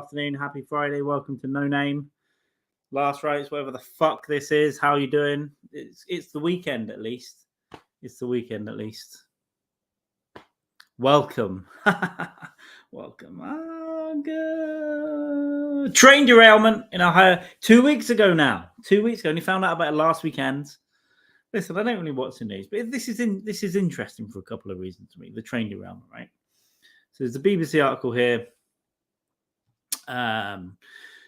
afternoon, happy Friday. Welcome to No Name, Last Rites, whatever the fuck this is. How you doing? It's the weekend at least. It's the weekend at least. Welcome. Welcome. Oh, good. Train derailment in Ohio 2 weeks ago now. 2 weeks ago. Only found out about it last weekend. Listen, I don't really watch the news, but this is interesting for a couple of reasons to me. The train derailment, right? So there's a BBC article here. 3rd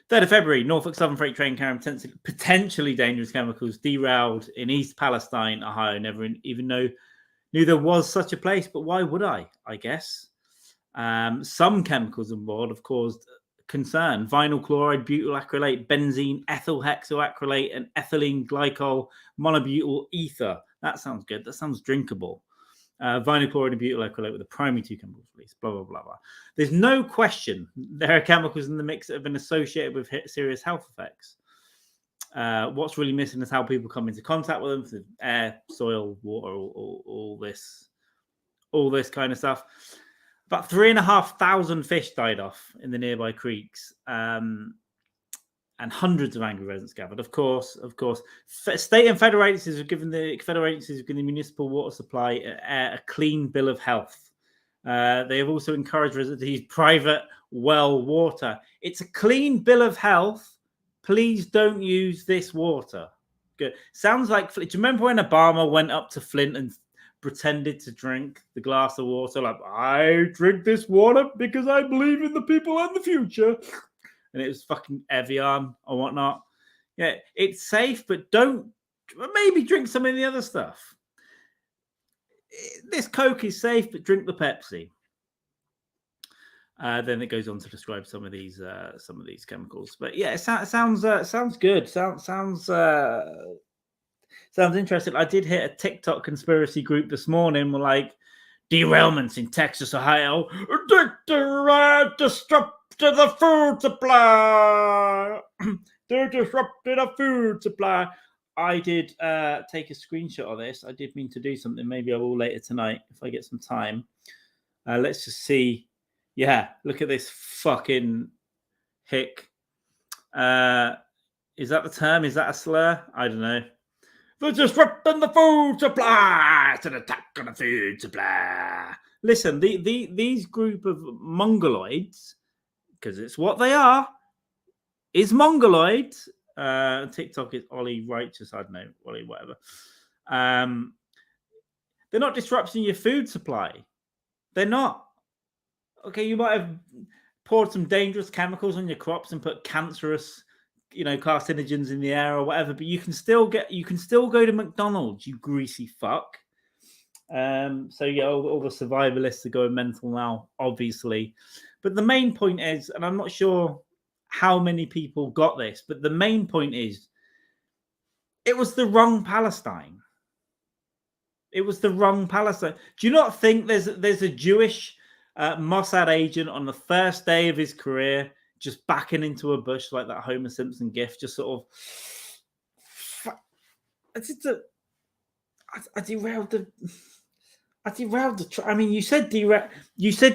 of February, Norfolk Southern freight train carrying potentially dangerous chemicals derailed in East Palestine, Ohio. Never even knew there was such a place, but why would I guess? Some chemicals on board have caused concern. Vinyl chloride, butyl acrylate, benzene, ethyl hexoacrylate, and ethylene glycol monobutyl ether. That sounds good. That sounds drinkable. Vinyl chloride and butyl acrylate were the primary two chemicals released, blah, blah, blah, blah. There's no question there are chemicals in the mix that have been associated with serious health effects. What's really missing is how people come into contact with them, through air, soil, water, all this kind of stuff. About 3,500 fish died off in the nearby creeks, and hundreds of angry residents gathered. Of course, state and federal agencies have given the municipal water supply a clean bill of health. They have also encouraged residents to use private well water. It's a clean bill of health. Please don't use this water. Good. Sounds like. Do you remember when Obama went up to Flint and pretended to drink the glass of water? Like, I drink this water because I believe in the people and the future. And it was fucking Evian or whatnot. Yeah, it's safe, but don't maybe drink some of the other stuff. This Coke is safe, but drink the Pepsi. Then it goes on to describe some of these chemicals. But yeah, it sounds good. Sounds interesting. I did hit a TikTok conspiracy group this morning. We're like, derailments in Texas, Ohio. Disrupted the food supply. They disrupted the food supply. I did take a screenshot of this. I did mean to do something. Maybe I will later tonight if I get some time. Let's just see. Yeah, look at this fucking hick. Is that the term? Is that a slur? I don't know. They're disrupting the food supply. It's an attack on the food supply. Listen, these group of mongoloids, because it's what they are, is mongoloids. TikTok is Ollie Righteous. I don't know, Ollie, whatever. They're not disrupting your food supply. They're not. Okay, you might have poured some dangerous chemicals on your crops and put cancerous, carcinogens in the air or whatever, but you can still go to McDonald's, you greasy fuck. So yeah, all the survivalists are going mental now, obviously. But the main point is, and I'm not sure how many people got this, but the main point is, it was the wrong Palestine. It was the wrong Palestine. Do you not think there's a Jewish Mossad agent on the first day of his career just backing into a bush like that Homer Simpson gif, just sort of... I derailed the... I mean, you said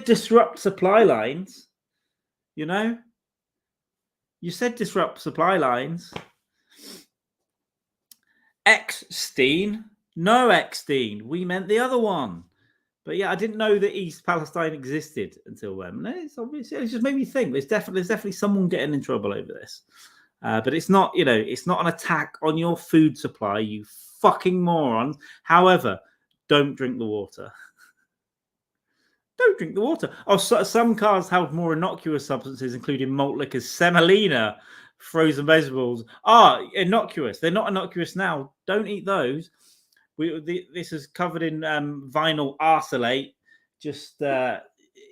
disrupt supply lines, You said disrupt supply lines. Eckstein. No, Eckstein. We meant the other one. But yeah, I didn't know that East Palestine existed until then. It's obviously, it just made me think there's definitely someone getting in trouble over this. But it's not, it's not an attack on your food supply, you fucking morons. However, don't drink the water. Don't drink the water. Oh, some cars have more innocuous substances, including malt liquors, semolina, frozen vegetables. Innocuous. They're not innocuous now. Don't eat those. This is covered in vinyl arsenate. Just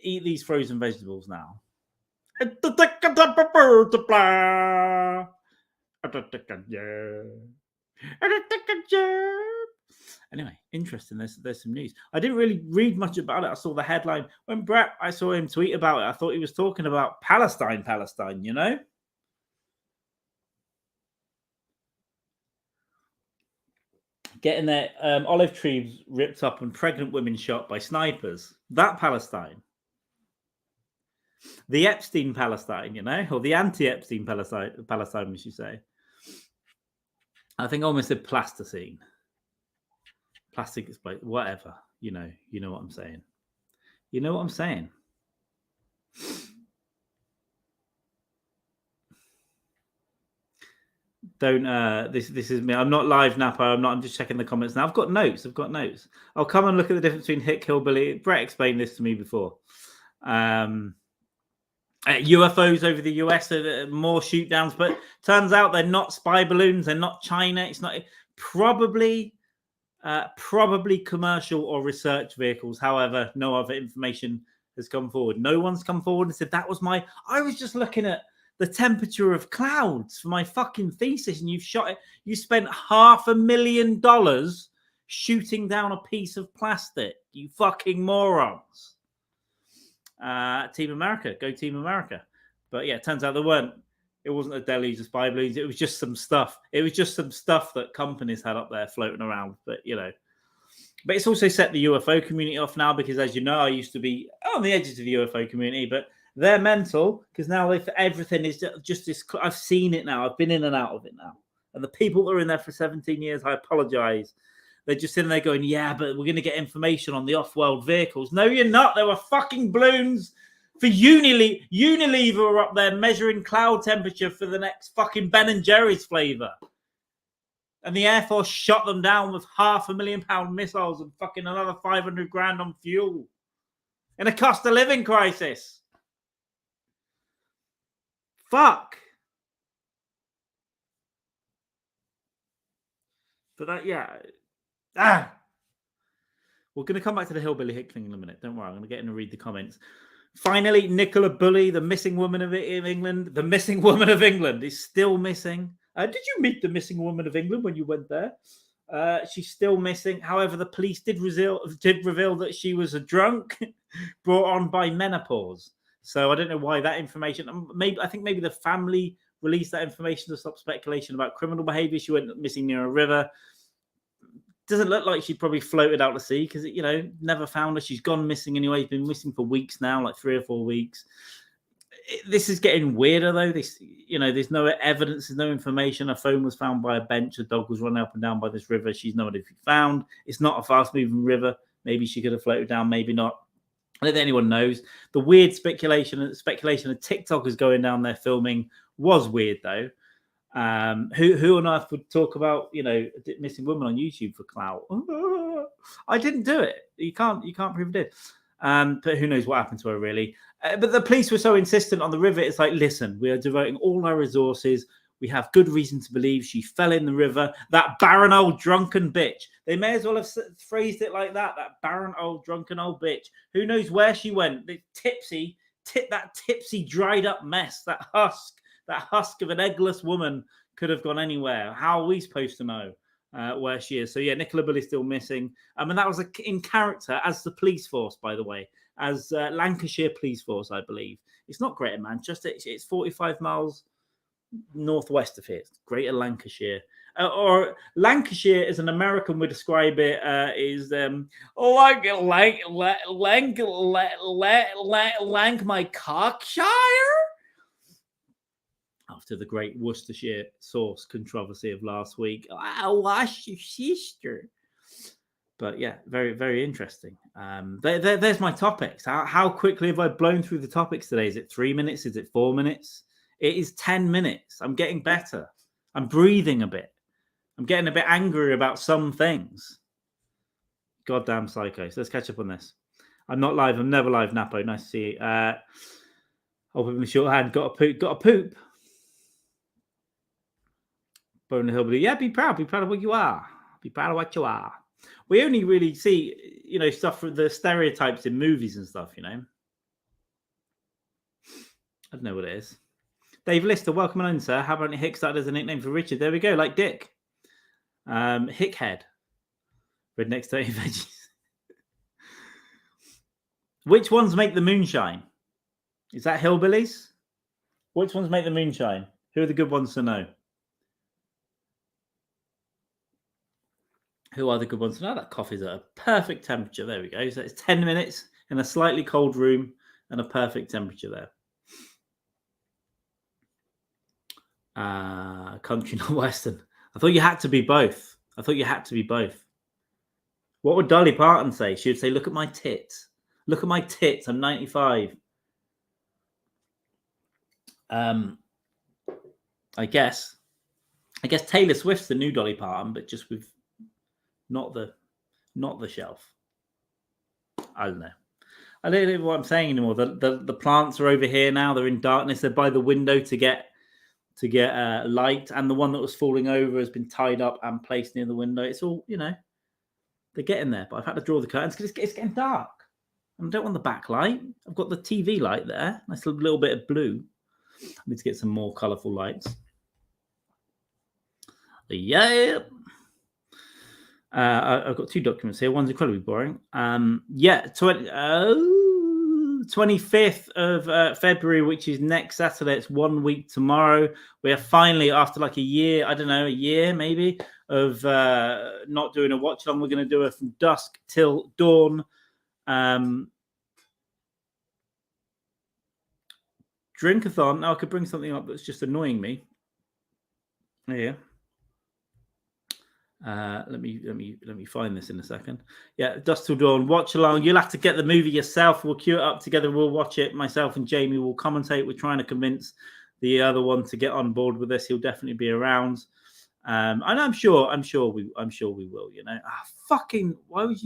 eat these frozen vegetables now. Anyway, interesting. There's some news. I didn't really read much about it. I saw the headline. When I saw him tweet about it, I thought he was talking about Palestine, Getting their olive trees ripped up and pregnant women shot by snipers. That Palestine. The Epstein Palestine, you know, or the anti-Epstein Palestine, we should say. I think I almost said plasticine. Plastic explode, whatever. You know what I'm saying. You know what I'm saying. Don't this is me. I'm not live, Napa. I'm just checking the comments now. I've got notes. I'll come and look at the difference between Hick, Hillbilly. Brett explained this to me before. UFOs over the US are more shoot downs, but turns out they're not spy balloons. They're not China. It's not probably commercial or research vehicles. However, no other information has come forward. No one's come forward and said that was my. I was just looking at the temperature of clouds for my fucking thesis, and you've shot it. You spent $500,000 shooting down a piece of plastic. You fucking morons. Team America, go Team America. But yeah, it turns out it wasn't a deluge of spy balloons. It was just some stuff. It was just some stuff that companies had up there floating around. But but it's also set the UFO community off now because, as you know, I used to be on the edges of the UFO community, but they're mental because now everything is just this. I've seen it now. I've been in and out of it now. And the people that are in there for 17 years, I apologize. They're just sitting there going, yeah, but we're going to get information on the off-world vehicles. No, you're not. There were fucking balloons for Unilever up there measuring cloud temperature for the next fucking Ben & Jerry's flavour. And the Air Force shot them down with £500,000 missiles and fucking another 500 grand on fuel. In a cost of living crisis. Fuck. But that, yeah. We're going to come back to the Hillbilly Hick thing in a minute. Don't worry. I'm going to get in and read the comments. Finally, Nicola Bulley, the missing woman of England. The missing woman of England is still missing. Did you meet the missing woman of England when you went there? She's still missing. However, the police did reveal that she was a drunk brought on by menopause. So I don't know why that information. I think maybe the family released that information to stop speculation about criminal behaviour. She went missing near a river. Doesn't look like she probably floated out to sea because, never found her. She's gone missing anyway. She's been missing for weeks now, like 3 or 4 weeks. This is getting weirder, though. There's no evidence, there's no information. A phone was found by a bench. A dog was running up and down by this river. She's nowhere to be found. It's not a fast-moving river. Maybe she could have floated down, maybe not. I don't think anyone knows. The weird speculation of TikTokers going down there filming was weird, though. Who on earth would talk about a missing woman on YouTube for clout? I didn't do it. You can't prove it did. But who knows what happened to her really? But the police were so insistent on the river. It's like, listen, we are devoting all our resources. We have good reason to believe she fell in the river. That barren old drunken bitch. They may as well have phrased it like that. That barren old drunken old bitch. Who knows where she went? That tipsy, dried up mess. That husk of an eggless woman could have gone anywhere. How are we supposed to know where she is? So yeah, Nicola Bulley's still missing. And that was in character as the police force, by the way, as Lancashire Police Force, I believe. It's not Greater Manchester. It's 45 miles northwest of here. It's Greater Lancashire. Or Lancashire, as an American would describe it, is Lank my cockshire. After the great Worcestershire sauce controversy of last week. I'll wash your sister. But yeah, very, very interesting. There's my topics. How quickly have I blown through the topics today? Is it 3 minutes? Is it 4 minutes? It is 10 minutes. I'm getting better. I'm breathing a bit. I'm getting a bit angry about some things. Goddamn psychos. Let's catch up on this. I'm not live. I'm never live, Napo. Nice to see you. I'll put in a shorthand. Got a poop. Bone the Hillbilly. Yeah, be proud. Be proud of what you are. Be proud of what you are. We only really see, stuff from the stereotypes in movies and stuff, I don't know what it is. Dave Lister, welcome on in, sir. How about Hick started as a nickname for Richard? There we go, like Dick. Hickhead. Redneck's Dirty Veggies. Which ones make the moonshine? Is that hillbillies? Which ones make the moonshine? Who are the good ones to know? Who are the good ones to know? That coffee's at a perfect temperature. There we go. So it's 10 minutes in a slightly cold room. and a perfect temperature there. Country, not Western. I thought you had to be both. What would Dolly Parton say? She would say, look at my tits. Look at my tits. I'm 95. I guess Taylor Swift's the new Dolly Parton, but just with not the shelf. I don't know. I don't know what I'm saying anymore. The plants are over here now. They're in darkness. They're by the window to get light, and the one that was falling over has been tied up and placed near the window. It's all, they're getting there, but I've had to draw the curtains because it's getting dark. I don't want the backlight. I've got the TV light there. Nice little bit of blue. I need to get some more colourful lights. Yeah. I've got 2 documents here. One's incredibly boring. 25th of February, which is next Saturday. It's 1 week tomorrow. We are finally, after like a year, a year maybe, of not doing a watch along. We're going to do it from dusk till dawn. Drinkathon. Now I could bring something up that's just annoying me. Yeah. Let me find this in a second. Yeah, dusk till dawn. Watch along. You'll have to get the movie yourself. We'll queue it up together. We'll watch it. Myself and Jamie will commentate. We're trying to convince the other one to get on board with this. He'll definitely be around. And I'm sure we will. Fucking why would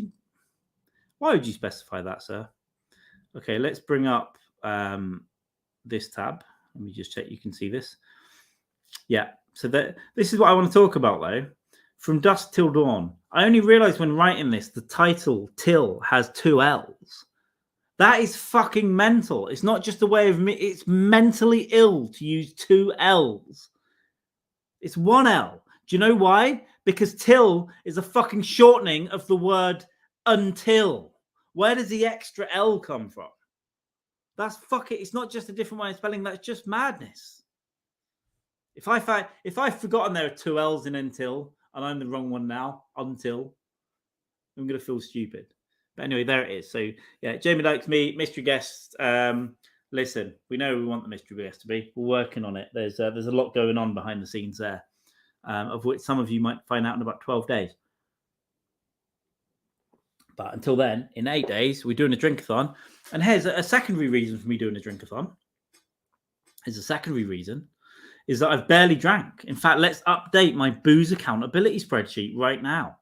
you specify that, sir? Okay, let's bring up this tab. Let me just check you can see this. Yeah, so this is what I want to talk about though. From dusk till dawn. I only realized when writing this, the title till has 2 L's. That is fucking mental. It's not just a way of it's mentally ill to use 2 L's. It's 1 L. Do you know why? Because till is a fucking shortening of the word until. Where does the extra L come from? That's fucking, it's not just a different way of spelling, that's just madness. If I've forgotten there are 2 L's in until, and I'm the wrong one now, until, I'm going to feel stupid. But anyway, there it is. So, yeah, Jamie likes me, mystery guest. Listen, we know we want the mystery guest to be. We're working on it. There's a lot going on behind the scenes there, of which some of you might find out in about 12 days. But until then, in 8 days, we're doing a drinkathon. And here's a secondary reason for me doing a drinkathon. Is that I've barely drank. In fact, let's update my booze accountability spreadsheet right now.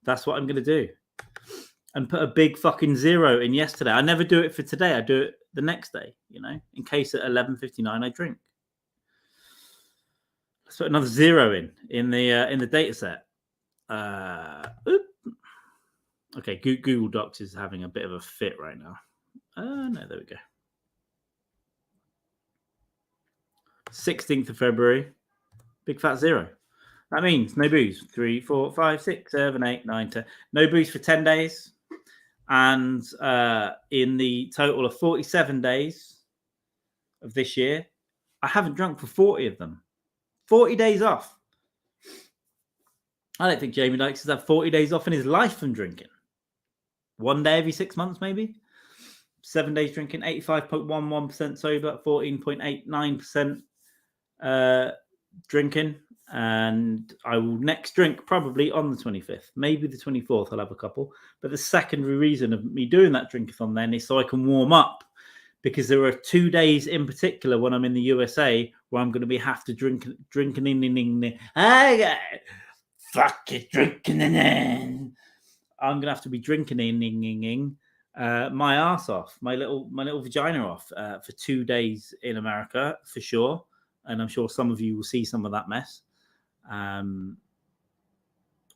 That's what I'm going to do. And put a big fucking 0 in yesterday. I never do it for today. I do it the next day, in case at 11:59 I drink. Let's put another 0 in the data set. Okay, Google Docs is having a bit of a fit right now. No, there we go. 16th of February, big fat 0. That means no booze. 3, 4, 5, 6, 7, 8, 9, 10. No booze for 10 days. And in the total of 47 days of this year, I haven't drunk for 40 of them. 40 days off. I don't think Jamie likes to have 40 days off in his life from drinking. 1 day every 6 months, maybe. 7 days drinking, 85.11% sober, 14.89% drinking. And I will next drink probably on the 25th, maybe the 24th. I'll have a couple. But the secondary reason of me doing that drinkathon then is so I can warm up, because there are 2 days in particular when I'm in the USA where I'm going to have to drinking. Fuck it, drinking. I'm going to have to be drinking my ass off, my little vagina off for 2 days in America for sure. And I'm sure some of you will see some of that mess on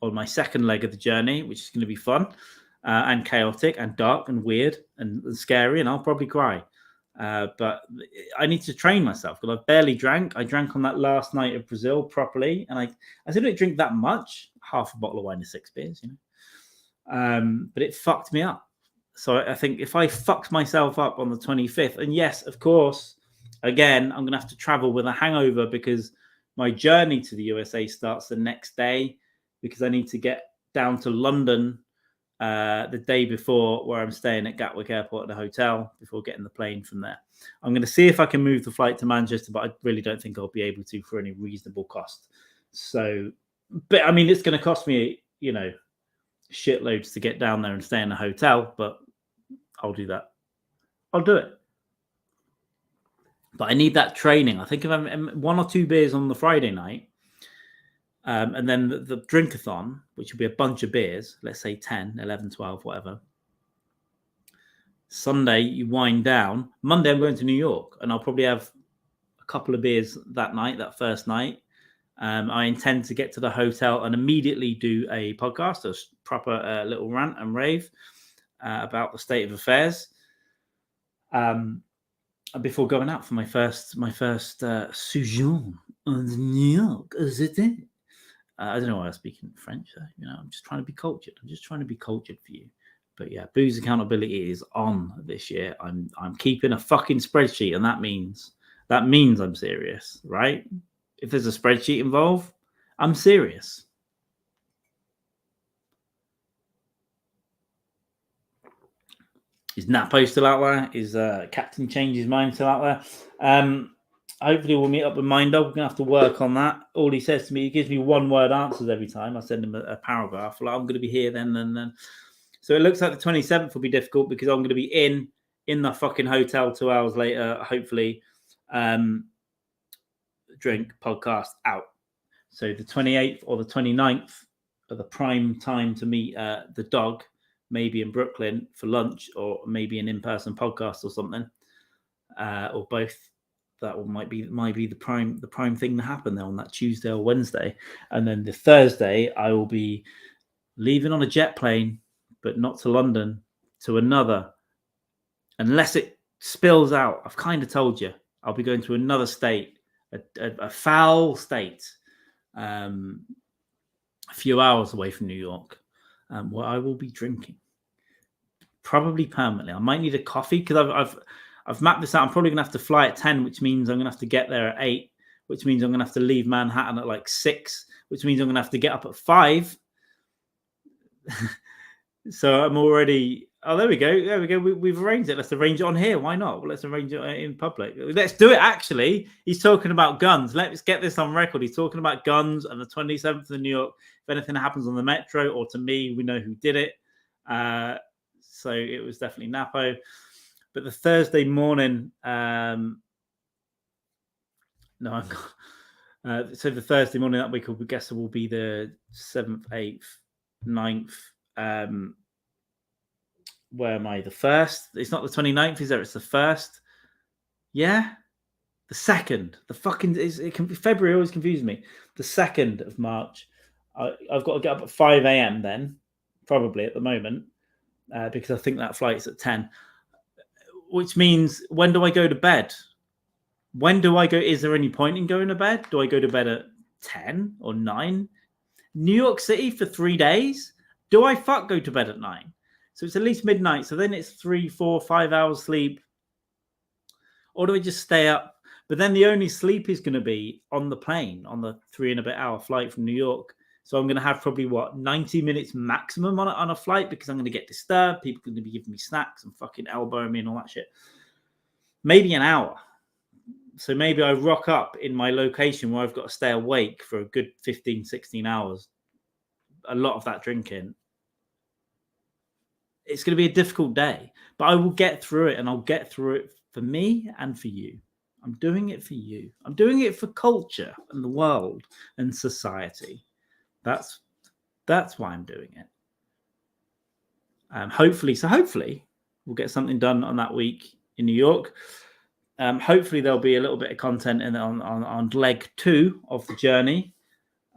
my second leg of the journey, which is going to be fun and chaotic and dark and weird and scary, and I'll probably cry. But I need to train myself because I've barely drank. I drank on that last night of Brazil properly, and I didn't drink that much, half a bottle of wine and 6 beers, but it fucked me up. So I think if I fucked myself up on the 25th, and yes, of course, again, I'm going to have to travel with a hangover because my journey to the USA starts the next day, because I need to get down to London the day before, where I'm staying at Gatwick Airport at a hotel before getting the plane from there. I'm going to see if I can move the flight to Manchester, but I really don't think I'll be able to for any reasonable cost. So, but I mean, it's going to cost me, shitloads to get down there and stay in a hotel, but I'll do that. I'll do it. But I need that training. I think if I'm 1 or 2 beers on the Friday night, and then the drinkathon, which will be a bunch of beers, let's say 10, 11, 12, whatever. Sunday, you wind down. Monday, I'm going to New York, and I'll probably have a couple of beers that night, that first night. I intend to get to the hotel and immediately do a podcast, a proper little rant and rave about the state of affairs. Before going out for my first séjour in New York City. I don't know why I'm speaking French. I'm just trying to be cultured. I'm just trying to be cultured for you. But yeah, booze accountability is on this year. I'm keeping a fucking spreadsheet, and that means I'm serious, right? If there's a spreadsheet involved, I'm serious. Is Napo still out there? Is Captain Change's Mind still out there? Hopefully we'll meet up with Mind Dog. We're going to have to work on that. All he says to me, he gives me one-word answers every time. I send him a paragraph. Like, I'm going to be here then and then. So it looks like the 27th will be difficult because I'm going to be in the fucking hotel 2 hours later, hopefully. Drink, podcast, out. So the 28th or the 29th are the prime time to meet the dog, maybe in Brooklyn for lunch, or maybe an in-person podcast or something, or both. That might be the prime thing to happen there on that Tuesday or Wednesday. And then the Thursday, I will be leaving on a jet plane, but not to London, to another. Unless it spills out, I've kind of told you, I'll be going to another state, a foul state, a few hours away from New York, where I will be drinking, probably permanently. I might need a coffee because I've mapped this out. I'm probably going to have to fly at 10, which means I'm going to have to get there at 8, which means I'm going to have to leave Manhattan at like 6, which means I'm going to have to get up at 5. So I'm already... Oh, there we go. We've arranged it. Let's arrange it on here. Why not? Well, let's arrange it in public. Let's do it, actually. He's talking about guns. Let's get this on record. He's talking about guns and the 27th of New York. If anything happens on the metro or to me, we know who did it. So it was definitely Napo. But the Thursday morning, so the Thursday morning that week, I guess it will be the 7th, 8th, 9th. Where am I? The 1st? It's not the 29th, is there? It's the 1st. Yeah? The 2nd. The fucking... February always confuses me. The 2nd of March. I've got to get up at 5 a.m. then, probably at the moment, because I think that flight's at 10. Which means, when do I go to bed? When do I go? Is there any point in going to bed? Do I go to bed at 10 or 9? New York City for 3 days? Do I go to bed at 9? So it's at least midnight. So then it's 3, 4, 5 hours sleep. Or do I just stay up? But then the only sleep is going to be on the plane, on the 3 and a bit hour flight from New York. So I'm going to have probably, 90 minutes maximum on a flight because I'm going to get disturbed. People are going to be giving me snacks and fucking elbowing me and all that shit. Maybe an hour. So maybe I rock up in my location where I've got to stay awake for a good 15, 16 hours. A lot of that drinking. It's going to be a difficult day, but I will get through it, and I'll get through it for me and for you. I'm doing it for you. I'm doing it for culture and the world and society. That's why I'm doing it. Hopefully we'll get something done on that week in New York. Hopefully there'll be a little bit of content on leg 2 of the journey.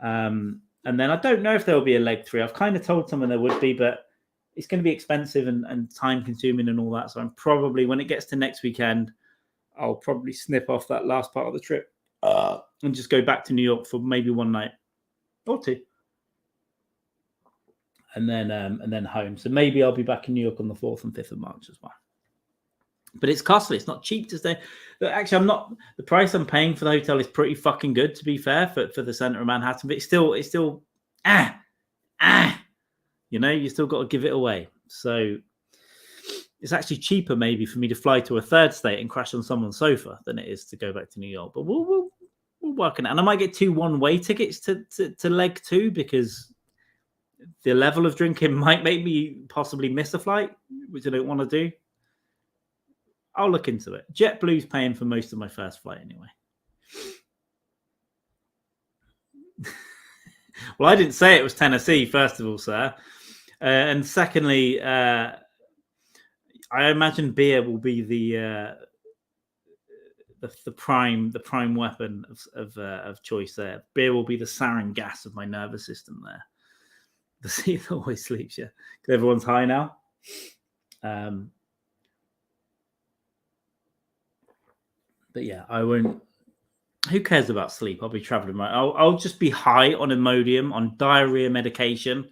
And then I don't know if there'll be a leg 3. I've kind of told someone there would be, but it's going to be expensive and time consuming and all that. So I'm probably, when it gets to next weekend, I'll probably snip off that last part of the trip and just go back to New York for maybe 1 night or 2. And then home. So maybe I'll be back in New York on the 4th and 5th of March as well. But it's costly. It's not cheap to stay. Actually, I'm not. The price I'm paying for the hotel is pretty fucking good, to be fair, for the center of Manhattan. But it's still, You know, you still got to give it away. So it's actually cheaper maybe for me to fly to a third state and crash on someone's sofa than it is to go back to New York. But we'll work on it. And I might get 2 one-way tickets to leg 2 because the level of drinking might make me possibly miss a flight, which I don't want to do. I'll look into it. JetBlue's paying for most of my first flight anyway. Well, I didn't say it was Tennessee, first of all, sir. And secondly, I imagine beer will be the prime weapon of choice there. Beer will be the sarin gas of my nervous system there. The sea always sleeps, yeah. Because everyone's high now. But yeah, I won't. Who cares about sleep? I'll be traveling. I'll just be high on Imodium, on diarrhea medication,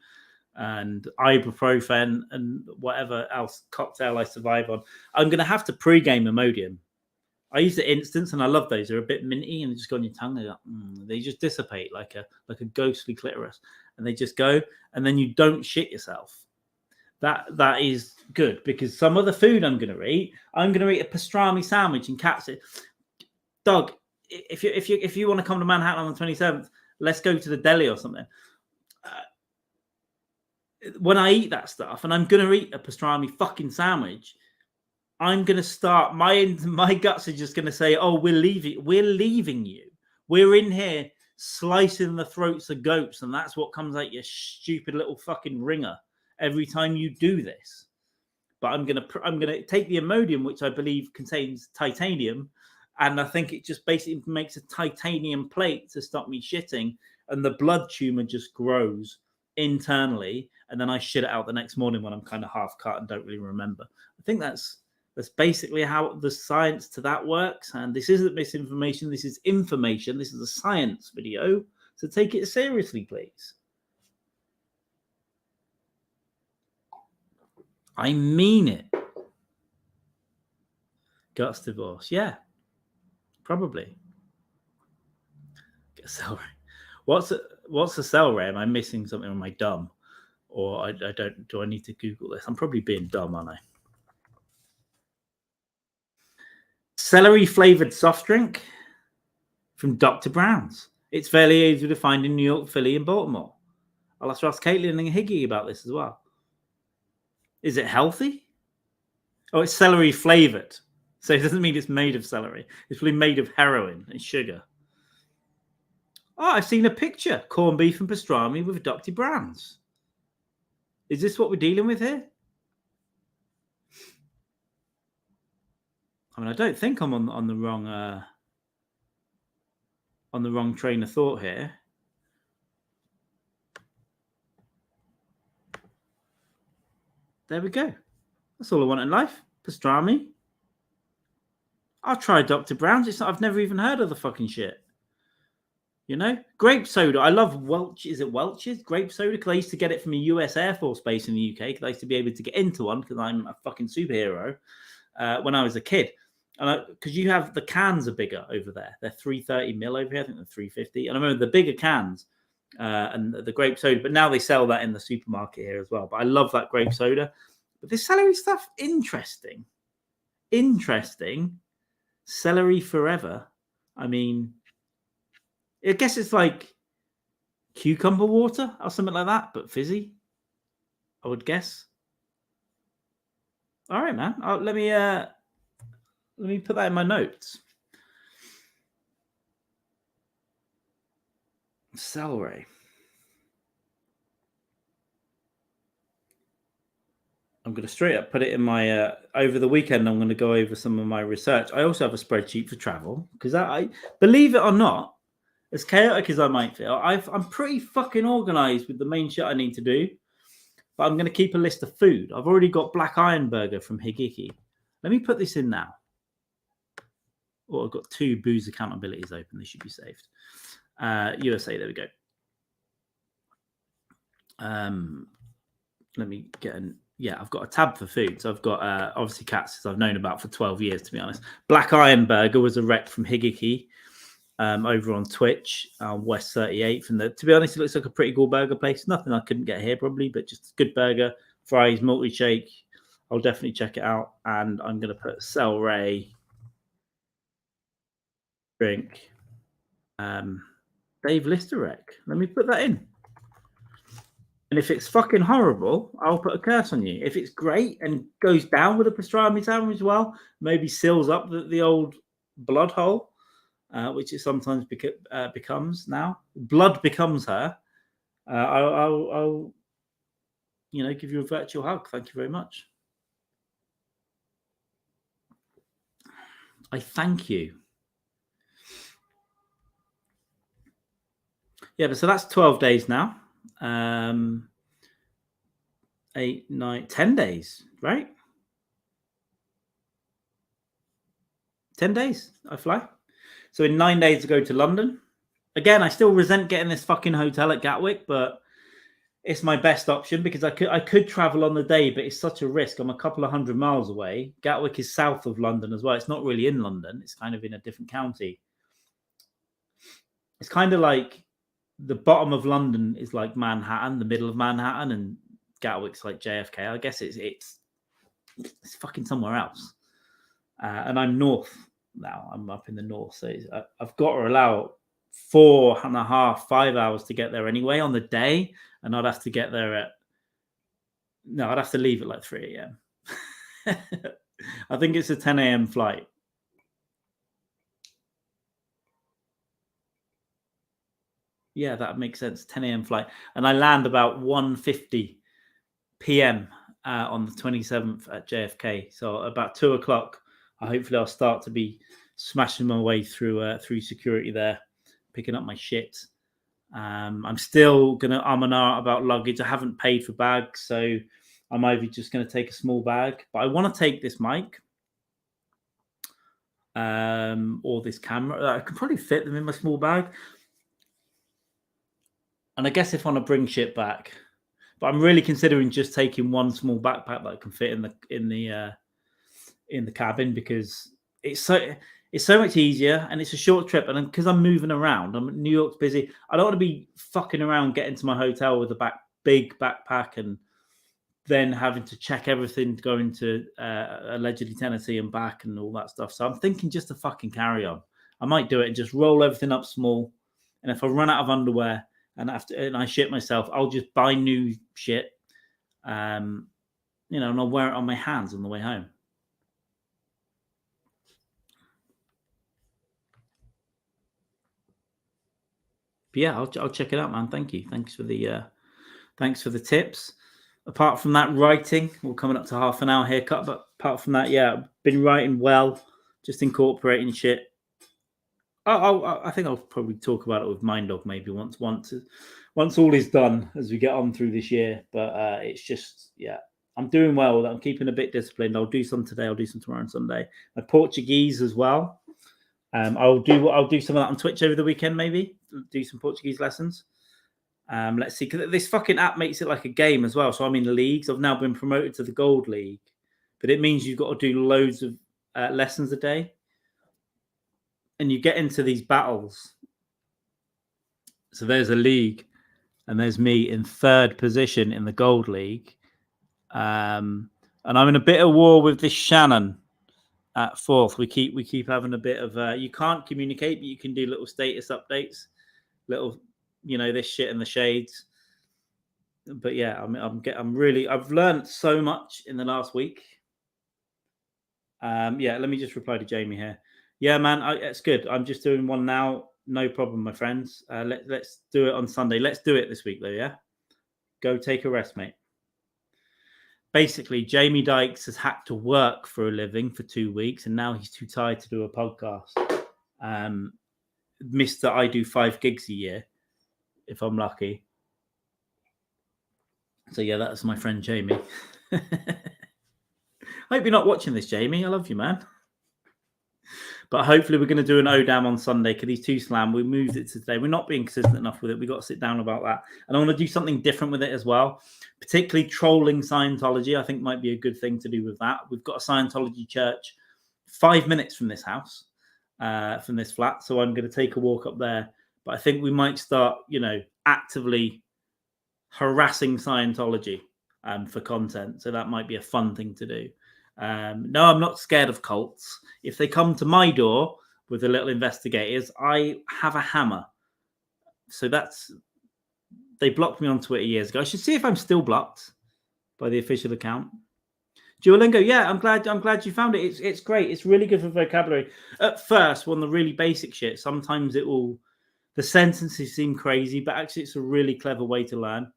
and ibuprofen, and whatever else cocktail I survive on. I'm going to have to pre-game Imodium. I use the Instants, and I love those. They're a bit minty, and they just go on your tongue. They just dissipate like a ghostly clitoris, and they just go, and then you don't shit yourself. That is good, because some of the food I'm going to eat a pastrami sandwich and capsicum. Doug, if you want to come to Manhattan on the 27th, let's go to the deli or something. When I eat that stuff, and I'm going to eat a pastrami fucking sandwich, I'm going to start, my guts are just going to say, oh, we're leaving you. We're in here slicing the throats of goats, and that's what comes out your stupid little fucking ringer every time you do this. But I'm going to take the Imodium, which I believe contains titanium, and I think it just basically makes a titanium plate to stop me shitting, and the blood tumor just grows internally, and then I shit it out the next morning when I'm kind of half cut and don't really remember. I think that's basically how the science to that works. And this isn't misinformation. This is information. This is a science video. So take it seriously, please. I mean it. Guts divorce. Yeah. Probably. Get a celery. What's a celery? Am I missing something on my dumb? Or I don't. Do I need to Google this? I'm probably being dumb, aren't I? Celery flavored soft drink from Dr. Brown's. It's fairly easy to find in New York, Philly, and Baltimore. I'll have to ask Caitlin and Higgy about this as well. Is it healthy? Oh, it's celery flavored. So it doesn't mean it's made of celery. It's really made of heroin and sugar. Oh, I've seen a picture. Corned beef and pastrami with Dr. Brown's. Is this what we're dealing with here? I mean, I don't think I'm on the wrong train of thought here. There we go. That's all I want in life. Pastrami. I'll try Dr. Brown's. I've never even heard of the fucking shit. You know? Grape soda. I love Welch. Is it Welch's? Grape soda? Because I used to get it from a US Air Force base in the UK. Because I used to be able to get into one because I'm a fucking superhero when I was a kid. And because you have the cans are bigger over there. They're 330 ml over here. I think they're 350. And I remember the bigger cans and the grape soda. But now they sell that in the supermarket here as well. But I love that grape soda. But this celery stuff, interesting. Celery forever. I mean, I guess it's like cucumber water or something like that, but fizzy, I would guess. All right, man. Let me put that in my notes. Celery. I'm going to straight up put it in my, over the weekend, I'm going to go over some of my research. I also have a spreadsheet for travel because I believe it or not, as chaotic as I might feel, I'm pretty fucking organized with the main shit I need to do. But I'm going to keep a list of food. I've already got Black Iron Burger from Higiki. Let me put this in now. Oh, I've got 2 booze accountabilities open. They should be saved. USA, there we go. Let me get an... Yeah, I've got a tab for food. So I've got, obviously, cats I've known about for 12 years, to be honest. Black Iron Burger was a rec from Higiki. over on Twitch, West 38th. And to be honest, it looks like a pretty cool burger place. Nothing I couldn't get here probably, but just a good burger, fries, multi-shake. I'll definitely check it out. And I'm going to put celery drink. Dave Listerek. Let me put that in. And if it's fucking horrible, I'll put a curse on you. If it's great and goes down with a pastrami sandwich as well, maybe seals up the old blood hole, which it sometimes becomes now. Blood becomes her. I'll give you a virtual hug. Thank you very much. I thank you. Yeah, but so that's 12 days now. 8, 9, 10 days, right? 10 days I fly. So in 9 days to go to London. Again, I still resent getting this fucking hotel at Gatwick, but it's my best option because I could travel on the day, but it's such a risk. I'm a couple of 100 miles away. Gatwick is south of London as well. It's not really in London. It's kind of in a different county. It's kind of like the bottom of London is like Manhattan, the middle of Manhattan, and Gatwick's like JFK. I guess it's fucking somewhere else. And I'm north now. I'm up in the north, so I've got to allow 4.5, 5 hours to get there anyway on the day, and I'd have to get there I'd have to leave at like 3 a.m. I think it's a 10 a.m. flight. Yeah, that makes sense. 10 a.m. flight. And I land about 1:50 p.m. On the 27th at JFK. So about 2 o'clock, hopefully I'll start to be smashing my way through security there, picking up my shit. I'm still going to and ah about luggage. I haven't paid for bags, so I'm either just going to take a small bag. But I want to take this mic or this camera. I could probably fit them in my small bag. And I guess if I want to bring shit back, but I'm really considering just taking one small backpack that I can fit in the cabin because it's so much easier and it's a short trip. And because I'm moving around, New York's busy. I don't want to be fucking around getting to my hotel with a big backpack and then having to check everything going to allegedly Tennessee and back and all that stuff. So I'm thinking just a fucking carry on. I might do it and just roll everything up small. And if I run out of underwear and I shit myself, I'll just buy new shit, and I'll wear it on my hands on the way home. But yeah, I'll check it out, man. Thank you. Thanks for the tips. Apart from that, writing, we're coming up to half an hour haircut. But apart from that, yeah, I've been writing well, just incorporating shit. I think I'll probably talk about it with Mind Dog maybe once all is done as we get on through this year. But it's just, yeah, I'm doing well with that. I'm keeping a bit disciplined. I'll do some today. I'll do some tomorrow and Sunday. My Portuguese as well. I'll do some of that on Twitch over the weekend. Maybe do some Portuguese lessons. Let's see, because this fucking app makes it like a game as well. So I'm in leagues. I've now been promoted to the Gold League, but it means you've got to do loads of lessons a day. And you get into these battles. So there's a league, and there's me in 3rd position in the Gold League. And I'm in a bit of war with this Shannon at 4th. We keep having a bit of you can't communicate, but you can do little status updates, little this shit in the shades. But yeah, I've learned so much in the last week. Yeah, let me just reply to Jamie here. Yeah, man, it's good. I'm just doing one now. No problem, my friends. Let's do it on Sunday. Let's do it this week, though, yeah? Go take a rest, mate. Basically, Jamie Dykes has had to work for a living for 2 weeks, and now he's too tired to do a podcast. Mr. I do 5 gigs a year, if I'm lucky. So, yeah, that's my friend Jamie. Hope you're not watching this, Jamie. I love you, man. But hopefully we're going to do an ODAM on Sunday because he's too slam. We moved it to today. We're not being consistent enough with it. We've got to sit down about that. And I want to do something different with it as well, particularly trolling Scientology. I think might be a good thing to do with that. We've got a Scientology church 5 minutes from this house. from this flat. So I'm going to take a walk up there. But I think we might start, actively harassing Scientology for content. So that might be a fun thing to do. No, I'm not scared of cults. If they come to my door with the little investigators, I have a hammer. So they blocked me on Twitter years ago. I should see if I'm still blocked by the official account. Duolingo, yeah, I'm glad you found it. It's great. It's really good for vocabulary. At first, one of the really basic shit, sometimes the sentences seem crazy, but actually it's a really clever way to learn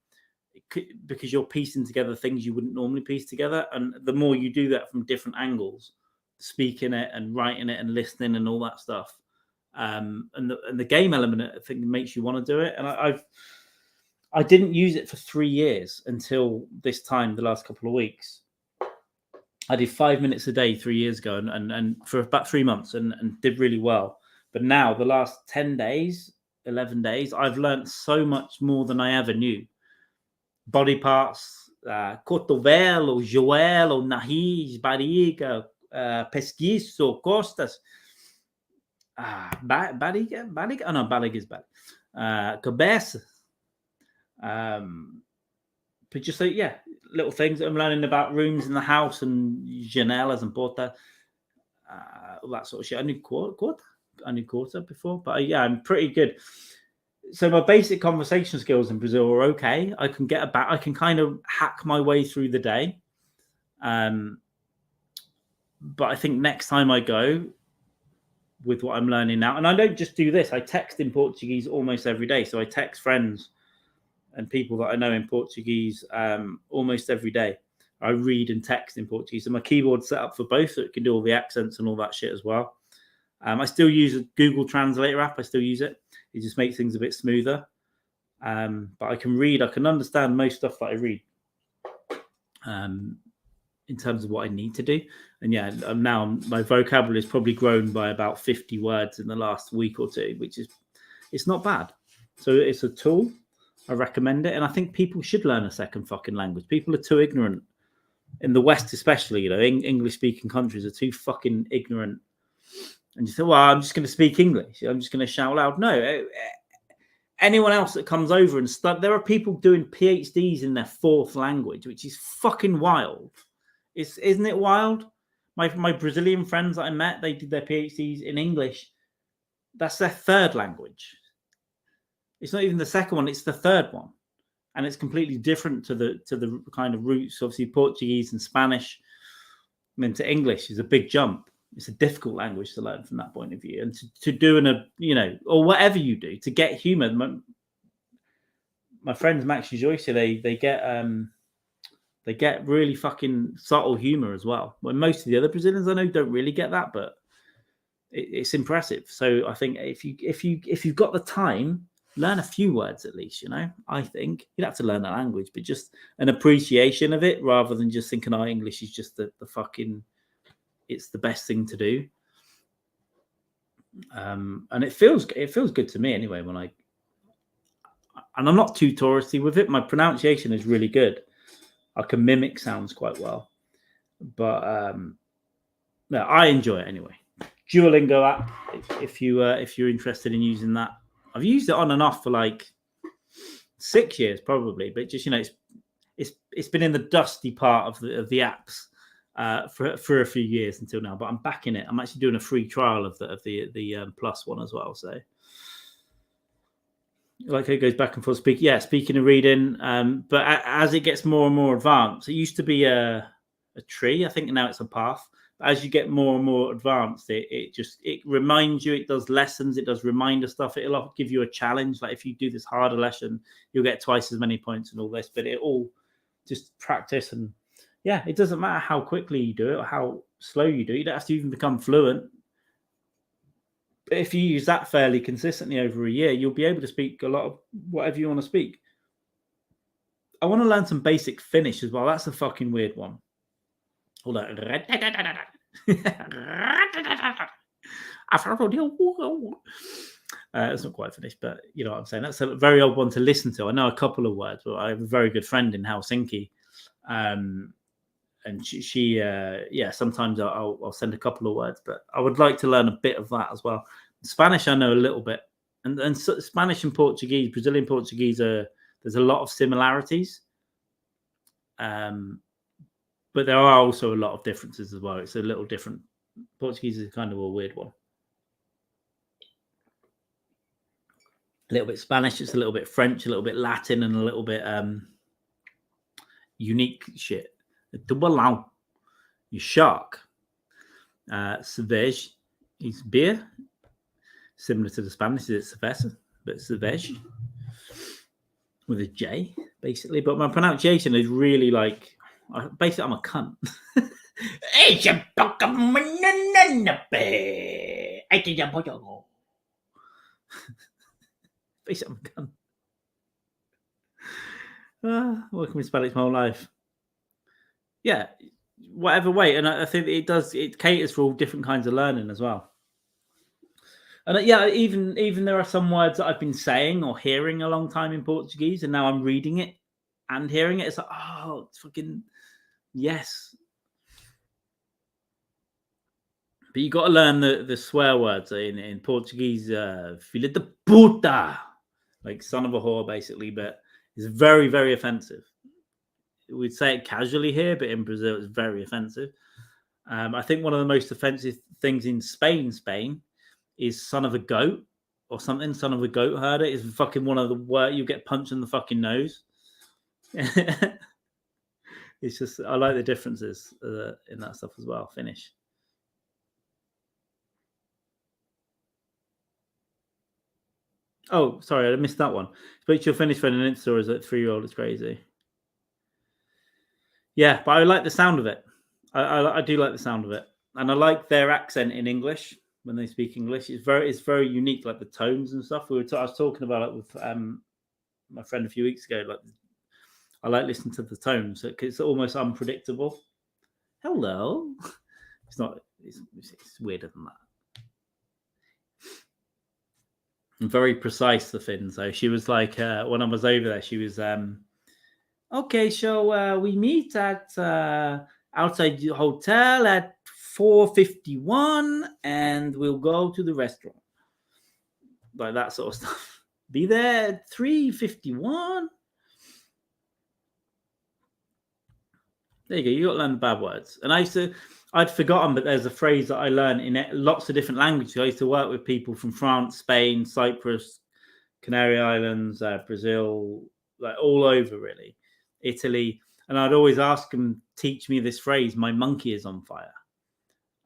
because you're piecing together things you wouldn't normally piece together. And the more you do that from different angles, speaking it and writing it and listening and all that stuff, and the game element, I think, makes you want to do it. And I didn't use it for 3 years until this time, the last couple of weeks. I did 5 minutes a day 3 years ago and for about 3 months and did really well. But now the last 10 days, 11 days, I've learned so much more than I ever knew. Body parts, cotovelo, joelho, nariz, barriga, pesquiço, costas, barriga? Oh no, barriga is bad. Cabeça. But just so, yeah, little things that I'm learning about rooms in the house and janelas and porta, all that sort of shit. I knew quarter before, but yeah, I'm pretty good. So my basic conversation skills in Brazil are okay. I can I can kind of hack my way through the day. But I think next time I go with what I'm learning now, and I don't just do this, I text in Portuguese almost every day. So I text friends and people that I know in Portuguese almost every day. I read and text in Portuguese. So my keyboard's set up for both, so it can do all the accents and all that shit as well. I still use a Google Translator app. I still use it. It just makes things a bit smoother. But I can understand most stuff that I read in terms of what I need to do. And yeah, now my vocabulary has probably grown by about 50 words in the last week or two, it's not bad. So it's a tool. I recommend it. And I think people should learn a second fucking language. People are too ignorant. In the West especially, English-speaking countries are too fucking ignorant. And you say, well, I'm just going to speak English. I'm just going to shout loud. No. Anyone else that comes over and stuff, there are people doing PhDs in their fourth language, which is fucking wild. Isn't it wild? My Brazilian friends that I met, they did their PhDs in English. That's their third language. It's not even the second one, it's the third one. And it's completely different to the kind of roots. Obviously, Portuguese and Spanish, to English is a big jump. It's a difficult language to learn from that point of view. And to do or whatever you do, to get humor. My friends Max and Joyce, they get really fucking subtle humor as well. When most of the other Brazilians I know don't really get that, but it's impressive. So I think if you've got the time, learn a few words at least. I think you'd have to learn the language, but just an appreciation of it rather than just thinking, English is just the fucking. It's the best thing to do, and it feels good to me anyway. And I'm not too touristy with it. My pronunciation is really good. I can mimic sounds quite well, but no, I enjoy it anyway. Duolingo app, if you're interested in using that, I've used it on and off for like 6 years probably, but just it's been in the dusty part of the apps. For a few years until now, but I'm back in it. I'm actually doing a free trial of the plus one as well. So, like it goes back and forth. Speaking and reading. But as it gets more and more advanced, it used to be a tree. I think now it's a path. But as you get more and more advanced, it reminds you. It does lessons. It does reminder stuff. It'll give you a challenge. Like if you do this harder lesson, you'll get twice as many points and all this. But it all just practice and. Yeah, it doesn't matter how quickly you do it or how slow you do it. You don't have to even become fluent. But if you use that fairly consistently over a year, you'll be able to speak a lot of whatever you want to speak. I want to learn some basic Finnish as well. That's a fucking weird one. Hold on. It's not quite finished, but you know what I'm saying. That's a very old one to listen to. I know a couple of words. But I have a very good friend in Helsinki. and she sometimes I'll send a couple of words, but I would like to learn a bit of that as well. Spanish I know a little bit, and Spanish and Portuguese, Brazilian Portuguese, there's a lot of similarities, but there are also a lot of differences as well. It's a little different. Portuguese is kind of a weird one. A little bit Spanish, it's a little bit French, a little bit Latin, and a little bit unique shit. Tubarão, you shark. Cerveja is beer, similar to the Spanish. It's cerveza, but cerveja with a J, basically. But my pronunciation is really like, basically, I'm a cunt. Basically, I'm a cunt. Working with Spanish my whole life. Yeah, whatever way. And I think it caters for all different kinds of learning as well. And even there are some words that I've been saying or hearing a long time in Portuguese, and now I'm reading it and hearing it. It's like, oh, it's fucking yes. But you got to learn the swear words in Portuguese. Filha de puta, like son of a whore, basically. But it's very, very offensive. We'd say it casually here, but in Brazil, it's very offensive. I think one of the most offensive things in Spain is son of a goat or something. Son of a goat herder is fucking one of the words. You get punched in the fucking nose. It's just, I like the differences in that stuff as well. Finnish. Oh, sorry, I missed that one. Speak to your Finnish friend in Insta as a 3-year-old is crazy. Yeah, but I like the sound of it. I do like the sound of it. And I like their accent in English when they speak English. It's very unique, like the tones and stuff. I was talking about it with my friend a few weeks ago. Like, I like listening to the tones. It's almost unpredictable. Hello. It's not. It's weirder than that. And very precise, the Finns. So she was like, when I was over there, she was, okay, so we meet at outside the hotel at 4:51, and we'll go to the restaurant. Like that sort of stuff. Be there at 3:51. There you go. You got to learn the bad words. And I'd forgotten, but there's a phrase that I learned in lots of different languages. I used to work with people from France, Spain, Cyprus, Canary Islands, Brazil, like all over, really, Italy. And I'd always ask them, teach me this phrase, my monkey is on fire.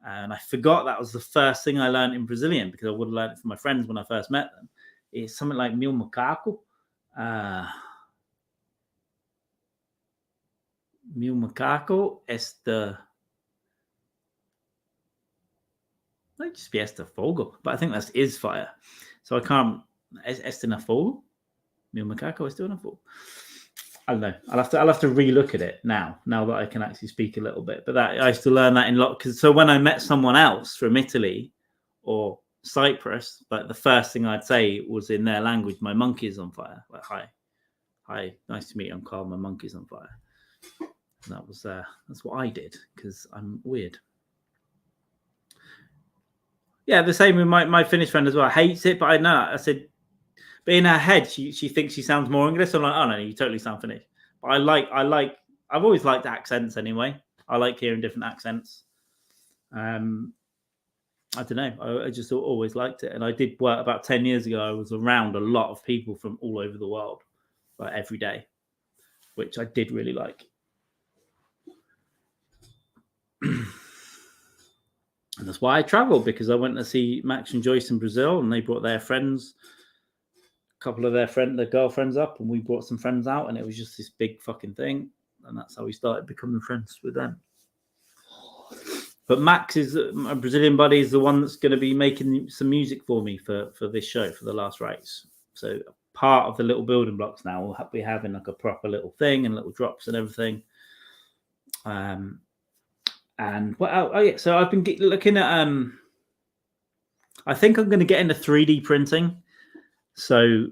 And I forgot that was the first thing I learned in Brazilian, because I would have learned it from my friends when I first met them. It's something like meu macaco. Meu macaco might just be este fogo, but I think that's is fire. So I can't. Este na fogo? Meu macaco este na fogo. I don't know. I'll have to relook at it now that I can actually speak a little bit. But I used to learn that in lot, because so when I met someone else from Italy or Cyprus, like the first thing I'd say was in their language, my monkey is on fire. Like, hi, nice to meet you. I'm Carl. My monkey's on fire. And that was that's what I did, because I'm weird. Yeah, the same with my Finnish friend as well. Hates it, but I know. I said, but in her head, she thinks she sounds more English. I'm like, oh no, you totally sound Finnish. But I've always liked accents anyway. I like hearing different accents. I don't know. I just always liked it. And I did work about 10 years ago. I was around a lot of people from all over the world, like every day, which I did really like. And that's why I traveled, because I went to see Max and Joyce in Brazil, and they brought their friends, a couple of their girlfriends up, and we brought some friends out, and it was just this big fucking thing. And that's how we started becoming friends with them. But Max is my Brazilian buddy, is the one that's going to be making some music for me for this show, for the last race. So part of the little building blocks now will be having like a proper little thing and little drops and everything. And what else? Oh yeah, so I've been looking at I think I'm going to get into 3D printing. So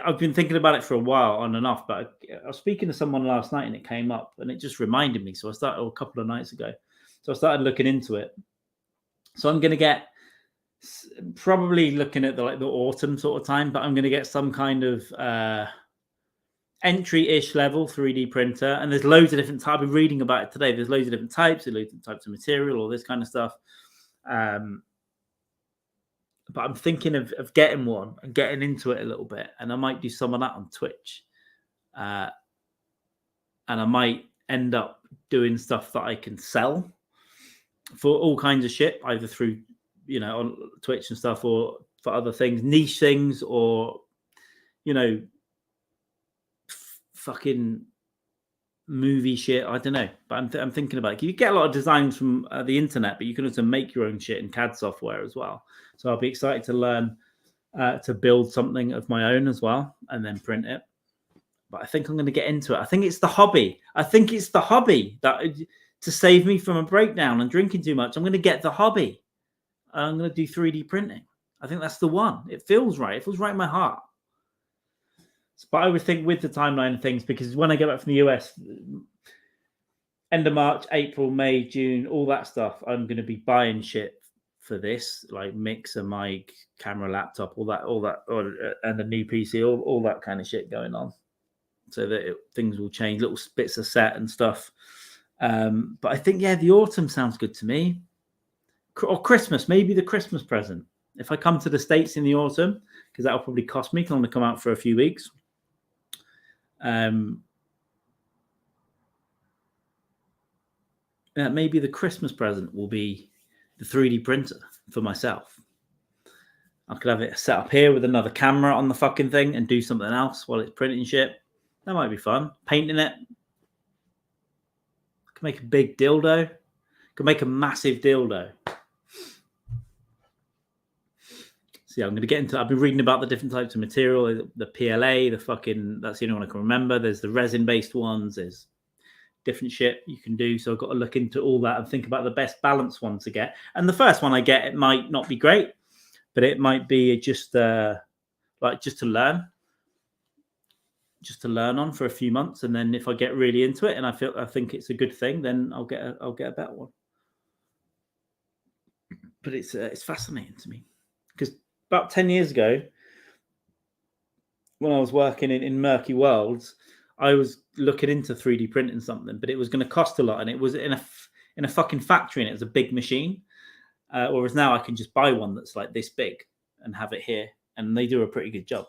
I've been thinking about it for a while on and off, but I was speaking to someone last night and it came up and it just reminded me. So I started a couple of nights ago. So I started looking into it. So I'm going to get probably looking at the autumn sort of time, but I'm going to get some kind of entry-ish level 3D printer. And there's loads of different types. I've been reading about it today. There's loads of different types, loads of types of material, all this kind of stuff. But I'm thinking of getting one and getting into it a little bit. And I might do some of that on Twitch. And I might end up doing stuff that I can sell for all kinds of shit, either through, on Twitch and stuff, or for other things, niche things, or, fucking movie shit. I don't know. But I'm thinking about it. You get a lot of designs from the internet, but you can also make your own shit in CAD software as well. So I'll be excited to learn to build something of my own as well and then print it. But I think I'm going to get into it. I think it's the hobby. That to save me from a breakdown and drinking too much. I'm going to get the hobby. I'm going to do 3D printing. I think that's the one. It feels right. It feels right in my heart. But I would think with the timeline of things, because when I get back from the US, end of March, April, May, June, all that stuff, I'm going to be buying shit for this, like mixer, mic, camera, laptop, all that, and a new PC, all that kind of shit going on. So that things will change, little bits of set and stuff. But I think, the autumn sounds good to me. Or Christmas, maybe the Christmas present. If I come to the States in the autumn, because that'll probably cost me, because I'm going to come out for a few weeks. Maybe the Christmas present will be the 3D printer for myself. I could have it set up here with another camera on the fucking thing and do something else while it's printing shit. That might be fun. Painting it. I could make a big dildo. Could make a massive dildo. So I'm going to get into. I've been reading about the different types of material. The PLA, that's the only one I can remember. There's the resin-based ones. There's different shit you can do. So I've got to look into all that and think about the best balanced one to get. And the first one I get, it might not be great, but it might be just to learn. Just to learn on for a few months, and then if I get really into it and I think it's a good thing, then I'll get a better one. But it's fascinating to me, because about 10 years ago, when I was working in murky worlds, I was looking into 3D printing something, but it was going to cost a lot, and it was in a fucking factory, and it was a big machine. Whereas now I can just buy one that's like this big and have it here, and they do a pretty good job.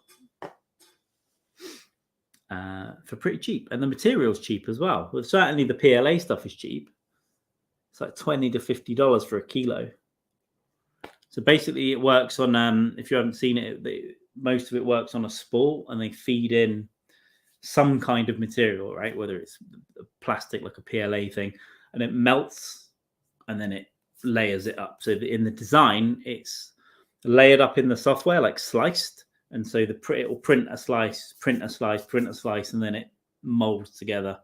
For pretty cheap, and the material's cheap as well. Well, certainly the PLA stuff is cheap. It's like $20 to $50 for a kilo. So basically, it works on. If you haven't seen it, most of it works on a spool, and they feed in some kind of material, right? Whether it's plastic, like a PLA thing, and it melts, and then it layers it up. So in the design, it's layered up in the software, like sliced. And so it will print a slice, and then it molds together.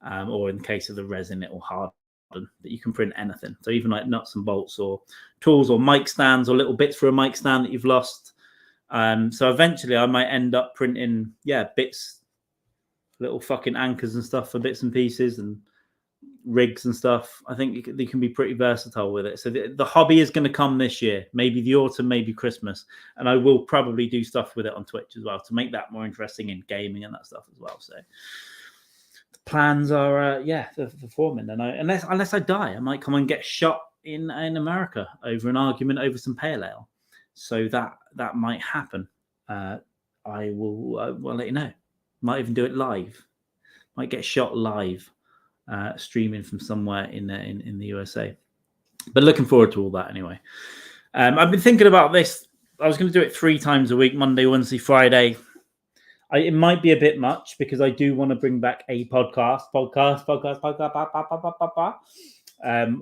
Or in the case of the resin, it will harden. But you can print anything. So even like nuts and bolts, or tools, or mic stands, or little bits for a mic stand that you've lost. So eventually I might end up printing, bits, little fucking anchors and stuff for bits and pieces, and rigs and stuff. I think they can be pretty versatile with it. So the hobby is going to come this year, maybe the autumn, maybe Christmas, and I will probably do stuff with it on Twitch as well to make that more interesting in gaming and that stuff as well. So the plans are they're forming, and unless I die, I might come and get shot in America over an argument over some pale ale. So that might happen. I will let you know. Might even do it live. Might get shot live. Streaming from somewhere in the USA, but looking forward to all that anyway. I've been thinking about this. I was going to do it 3 times a week: Monday, Wednesday, Friday. It might be a bit much, because I do want to bring back a podcast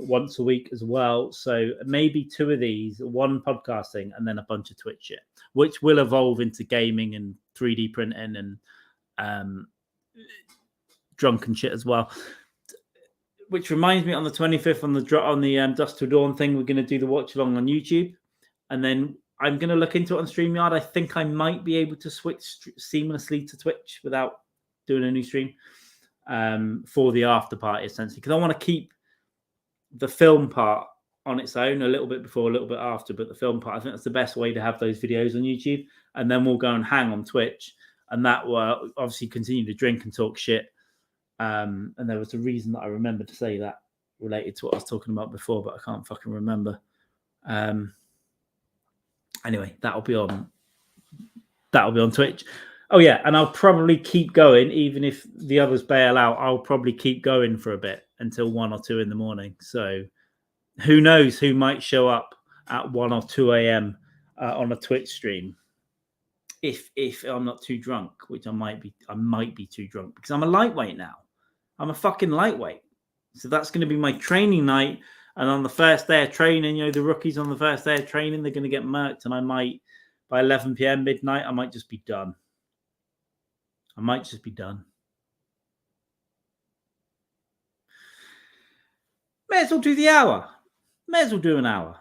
once a week as well. So maybe 2 of these, one podcasting and then a bunch of Twitch shit, which will evolve into gaming and 3D printing and drunken shit as well. Which reminds me, on the 25th on the Dusk Till Dawn thing, we're going to do the watch along on YouTube, and then I'm going to look into it on StreamYard. I think I might be able to switch seamlessly to Twitch without doing a new stream for the after party, essentially, because I want to keep the film part on its own, a little bit before, a little bit after, but the film part, I think that's the best way to have those videos on YouTube. And then we'll go and hang on Twitch, and that will obviously continue to drink and talk shit. And there was a reason that I remember to say that related to what I was talking about before, but I can't fucking remember. Anyway, that'll be on Twitch. Oh yeah, and I'll probably keep going even if the others bail out. I'll probably keep going for a bit until 1 or 2 in the morning. So who knows who might show up at 1 or 2 a.m. On a Twitch stream if I'm not too drunk, which I might be too drunk because I'm a lightweight now. I'm a fucking lightweight. So that's going to be my training night. And on the first day of training, the rookies on the first day of training, they're going to get murked. And I might, by 11 p.m. midnight, I might just be done. May as well do the hour. May as well do an hour.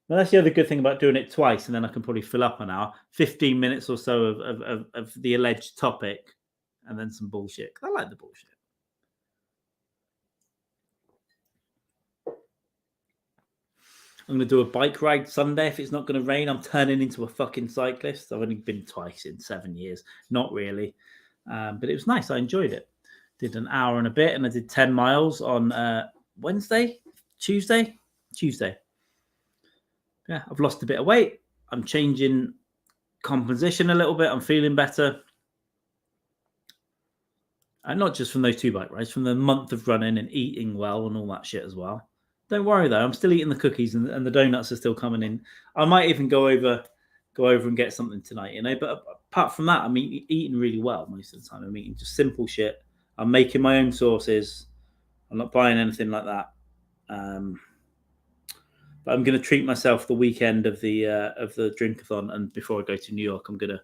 Well, that's the other good thing about doing it twice, and then I can probably fill up an hour, 15 minutes or so of the alleged topic, and then some bullshit. I like the bullshit. I'm going to do a bike ride Sunday. If it's not going to rain, I'm turning into a fucking cyclist. I've only been twice in 7 years. Not really. But it was nice. I enjoyed it. Did an hour and a bit, and I did 10 miles on Tuesday. Yeah, I've lost a bit of weight. I'm changing composition a little bit. I'm feeling better. And not just from those 2 bike rides, from the month of running and eating well and all that shit as well. Don't worry though, I'm still eating the cookies and the donuts are still coming in. I might even go over and get something tonight, But apart from that, I'm eating really well most of the time. I'm eating just simple shit. I'm making my own sauces. I'm not buying anything like that. But I'm going to treat myself the weekend of the drinkathon, and before I go to New York, I'm going to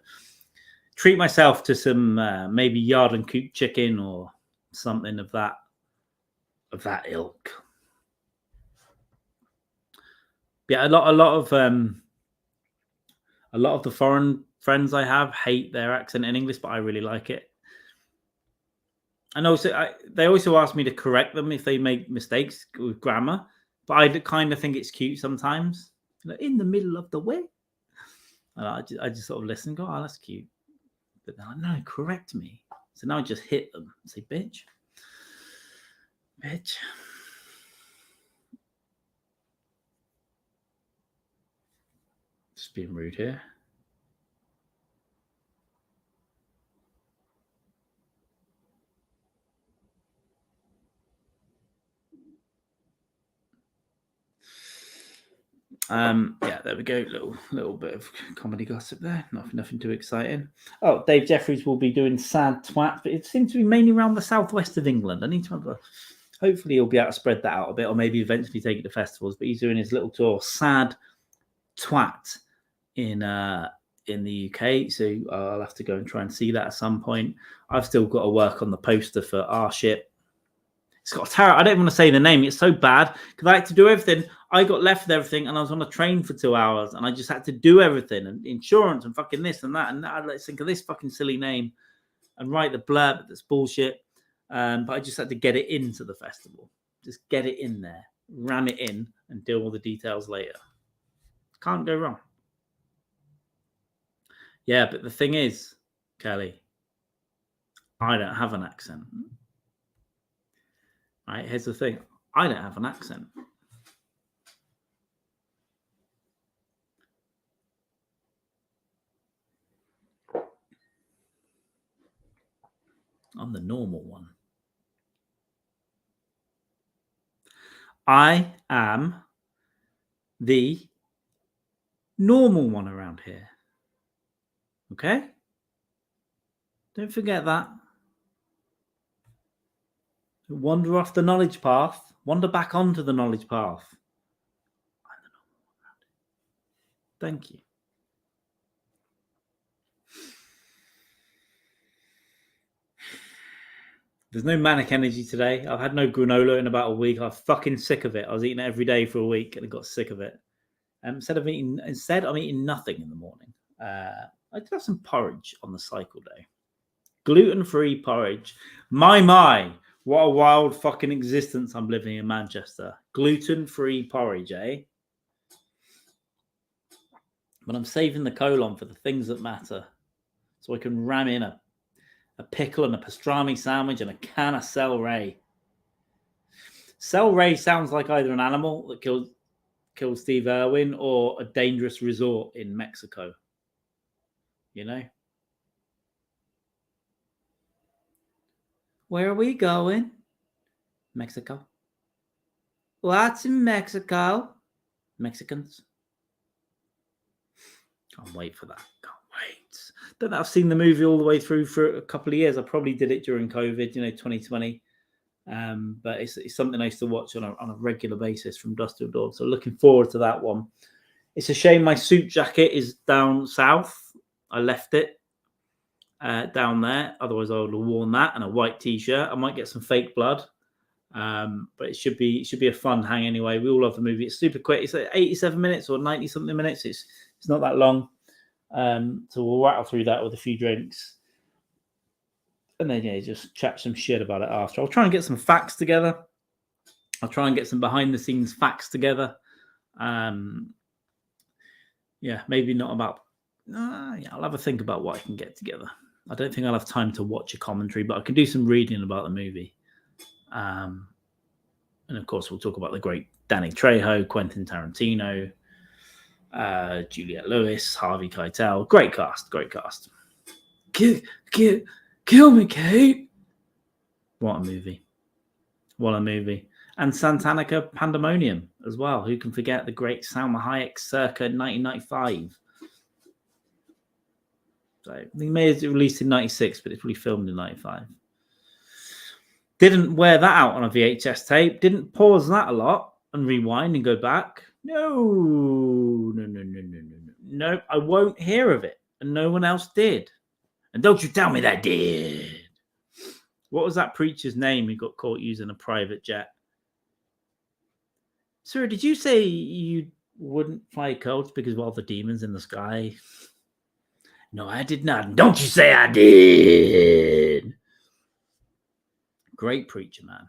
treat myself to some maybe yard and coop chicken or something of that ilk. Yeah, a lot of the foreign friends I have hate their accent in English, but I really like it. And also, they also ask me to correct them if they make mistakes with grammar, but I kind of think it's cute sometimes. In the middle of the way, and I just sort of listen and go, "Oh, that's cute," but then no, correct me. So now I just hit them and say, "Bitch." Just being rude here. Yeah, there we go. Little bit of comedy gossip there. Nothing too exciting. Oh, Dave Jeffries will be doing Sad Twat, but it seems to be mainly around the southwest of England. I need to have hopefully he'll be able to spread that out a bit, or maybe eventually take it to festivals. But he's doing his little tour, Sad Twat, in the UK. So I'll have to go and try and see that at some point. I've still got to work on the poster for our ship. It's got a terror. I don't want to say the name. It's so bad because I had to do everything. I got left with everything, and I was on a train for 2 hours, and I just had to do everything, and insurance and fucking this and that. And let's think of this fucking silly name and write the blurb that's bullshit. But I just had to get it into the festival. Just get it in there, ram it in, and deal with the details later. Can't go wrong. Yeah, but the thing is, Kelly, I don't have an accent. Right, here's the thing. I don't have an accent. I'm the normal one. I am the normal one around here. Okay? Don't forget that. Wander off the knowledge path. Wander back onto the knowledge path. I'm the normal one around here. Thank you. There's no manic energy today. I've had no granola in about a week. I'm fucking sick of it. I was eating it every day for a week and I got sick of it. Instead, I'm eating nothing in the morning. I did have some porridge on the cycle day. Gluten-free porridge. My. What a wild fucking existence I'm living in Manchester. Gluten-free porridge, eh? But I'm saving the colon for the things that matter. So I can ram in a pickle and a pastrami sandwich and a can of celery. Celery sounds like either an animal that killed Steve Irwin or a dangerous resort in Mexico. You know? Where are we going? Mexico. What's in Mexico? Mexicans. Can't wait for that. Can't wait. Don't know, I've seen the movie all the way through for a couple of years. I probably did it during COVID, 2020. But it's something I used to watch on a regular basis from dusk till dawn. So looking forward to that one. It's a shame my suit jacket is down south. I left it down there. Otherwise, I would have worn that and a white t-shirt. I might get some fake blood. But it should be a fun hang anyway. We all love the movie. It's super quick. It's like 87 minutes or 90 something minutes. It's not that long. So we'll rattle through that with a few drinks. And then, just chat some shit about it after. I'll try and get some facts together. I'll try and get some behind-the-scenes facts together. Maybe not about... I'll have a think about what I can get together. I don't think I'll have time to watch a commentary, but I can do some reading about the movie. And, of course, we'll talk about the great Danny Trejo, Quentin Tarantino, Juliette Lewis, Harvey Keitel. Great cast. Kill me, Kate. What a movie. And Santanica Pandemonium as well. Who can forget the great Salma Hayek circa 1995? So he may have released in 96, but it's really filmed in 95. Didn't wear that out on a VHS tape. Didn't pause that a lot and rewind and go back. No. I won't hear of it. And no one else did. And don't you tell me that did. What was that preacher's name who got caught using a private jet? Sir, did you say you wouldn't fly coach because of all the demons in the sky? No, I did not. Don't you say I did. Great preacher, man.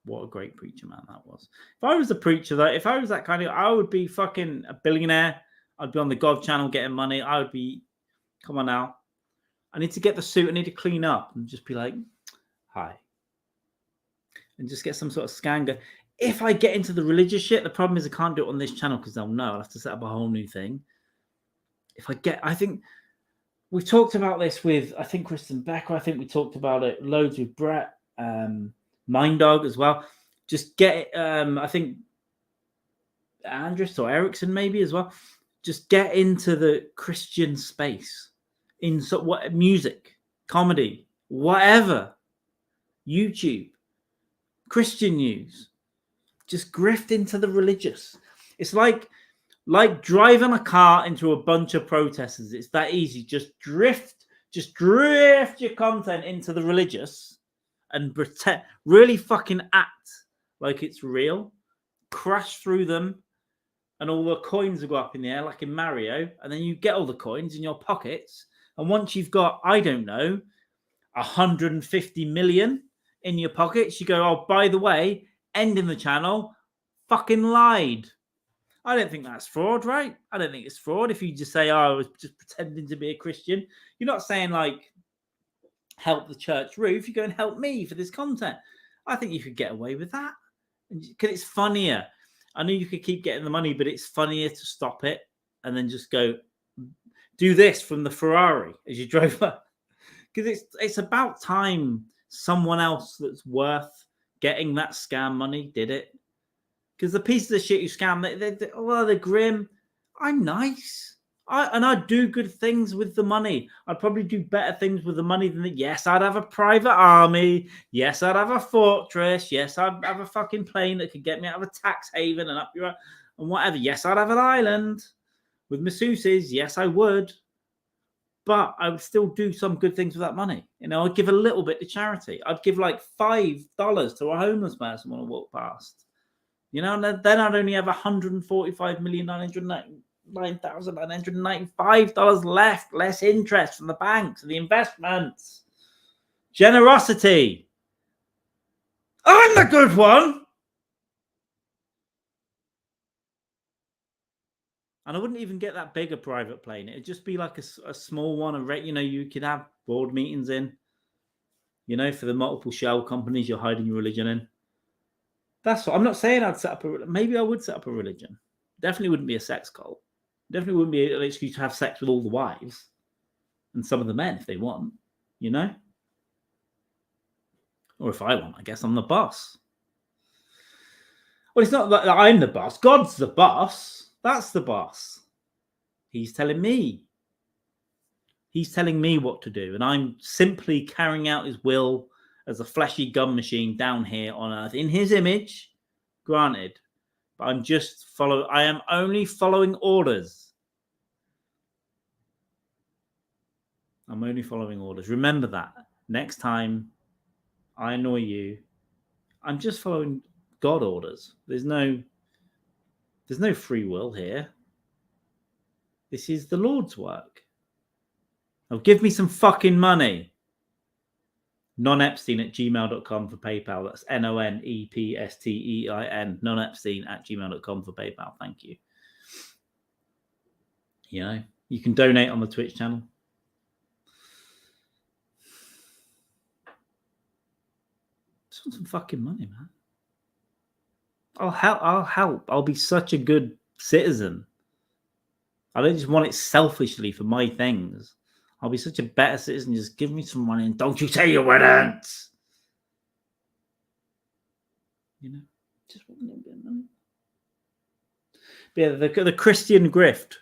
What a great preacher, man, that was. If I was a preacher, though, if I was that kind of... I would be fucking a billionaire. I'd be on the God channel getting money. I would be... Come on now. I need to get the suit. I need to clean up and just be like, hi. And just get some sort of scan going. If I get into the religious shit, the problem is I can't do it on this channel because they'll know. I'll have to set up a whole new thing. I think we've talked about this with, I think, Kristen Becker. I think we talked about it loads with Brett, Mind Dog as well. Just get, I think, Andrus or Erickson maybe as well. Just get into the Christian space. In what music, comedy, whatever, YouTube, Christian news, just grift into the religious. It's like driving a car into a bunch of protesters. It's that easy. Just drift your content into the religious and pretend, really fucking act like it's real. Crash through them, and all the coins will go up in the air like in Mario, and then you get all the coins in your pockets. And once you've got, I don't know, 150 million in your pockets, you go, oh, by the way, ending the channel, fucking lied. I don't think that's fraud, right? I don't think it's fraud if you just say, oh, I was just pretending to be a Christian. You're not saying, like, help the church roof. You go and help me for this content. I think you could get away with that. Because it's funnier. I know you could keep getting the money, but it's funnier to stop it and then just go, do this from the Ferrari as you drove up. Because it's about time someone else that's worth getting that scam money did it. Because the pieces of shit you scam, they're grim. I'm nice. I'd do good things with the money. I'd probably do better things with the money than that. Yes, I'd have a private army. Yes, I'd have a fortress. Yes, I'd have a fucking plane that could get me out of a tax haven and up your and whatever. Yes, I'd have an island with masseuses. Yes, I would. But I would still do some good things with that money. I'd give a little bit to charity. I'd give like $5 to a homeless person when I walk past. You know, and then I'd only have $145,999,995 left, less interest from the banks and the investments. Generosity. I'm the good one. And I wouldn't even get that big a private plane. It'd just be like a small one. You know, you could have board meetings in, you know, for the multiple shell companies you're hiding your religion in. That's what I'm not saying I'd set up maybe I would set up a religion. Definitely wouldn't be a sex cult. Definitely wouldn't be an excuse to have sex with all the wives and some of the men if they want, you know? Or if I want, I guess I'm the boss. Well, it's not that I'm the boss. God's the boss. That's the boss. He's telling me. He's telling me what to do. And I'm simply carrying out his will as a fleshy gun machine down here on earth in his image, granted. But I am only following orders. I'm only following orders. Remember that. Next time I annoy you, I'm just following God orders. There's no free will here. This is the Lord's work. Now give me some fucking money. nonepstein@gmail.com for PayPal. That's NONEPSTEIN. nonepstein@gmail.com for PayPal. Thank you. You know, you can donate on the Twitch channel. Just want some fucking money, man. I'll help. I'll be such a good citizen. I don't just want it selfishly for my things. I'll be such a better citizen. Just give me some money and don't you say you wouldn't. You know, just want a little bit of money. But yeah, the Christian grift.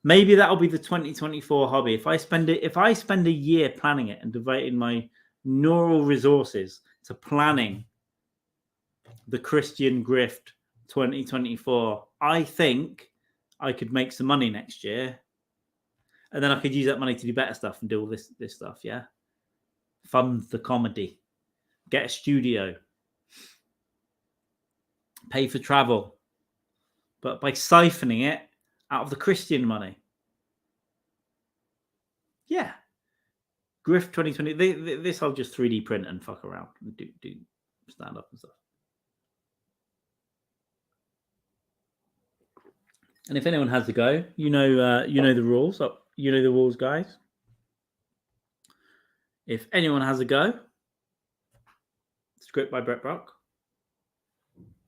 Maybe that'll be the 2024 hobby. If I spend a year planning it and devoting my neural resources to planning the Christian grift 2024, I think I could make some money next year. And then I could use that money to do better stuff and do all this stuff, yeah? Fund the comedy. Get a studio. Pay for travel. But by siphoning it out of the Christian money. Yeah. Grift 2020. This I'll just 3D print and fuck around. And do stand up and stuff. And if anyone has a go, you know the rules. You know the rules, guys. If anyone has a go, script by Brett Brock.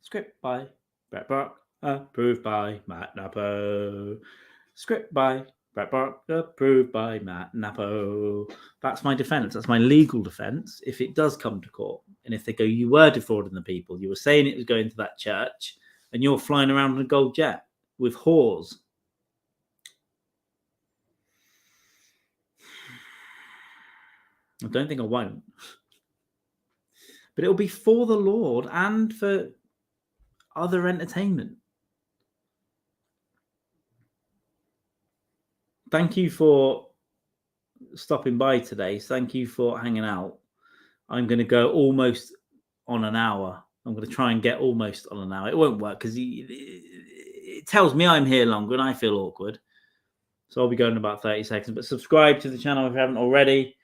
Script by Brett Brock. Approved by Matt Napo. Script by Brett Brock. Approved by Matt Napo. That's my defense. That's my legal defense if it does come to court. And if they go, you were defrauding the people. You were saying it was going to that church and you're flying around in a gold jet with whores. I don't think I won't. But it'll be for the Lord and for other entertainment. Thank you for stopping by today. Thank you for hanging out. I'm going to go almost on an hour. I'm going to try and get almost on an hour. It won't work because it tells me I'm here longer and I feel awkward. So I'll be going in about 30 seconds. But subscribe to the channel if you haven't already.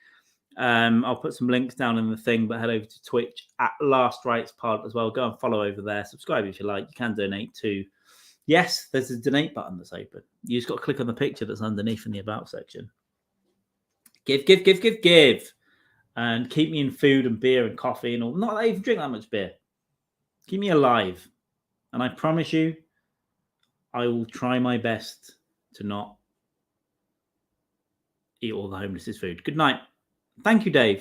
I'll put some links down in the thing, but head over to Twitch at Last Rights Pod as well. Go and follow over there. Subscribe if you like. You can donate too. Yes, there's a donate button that's open. You just got to click on the picture that's underneath in the About section. Give. And keep me in food and beer and coffee and all. Not that I even drink that much beer. Keep me alive. And I promise you, I will try my best to not eat all the homeless's food. Good night. Thank you, Dave.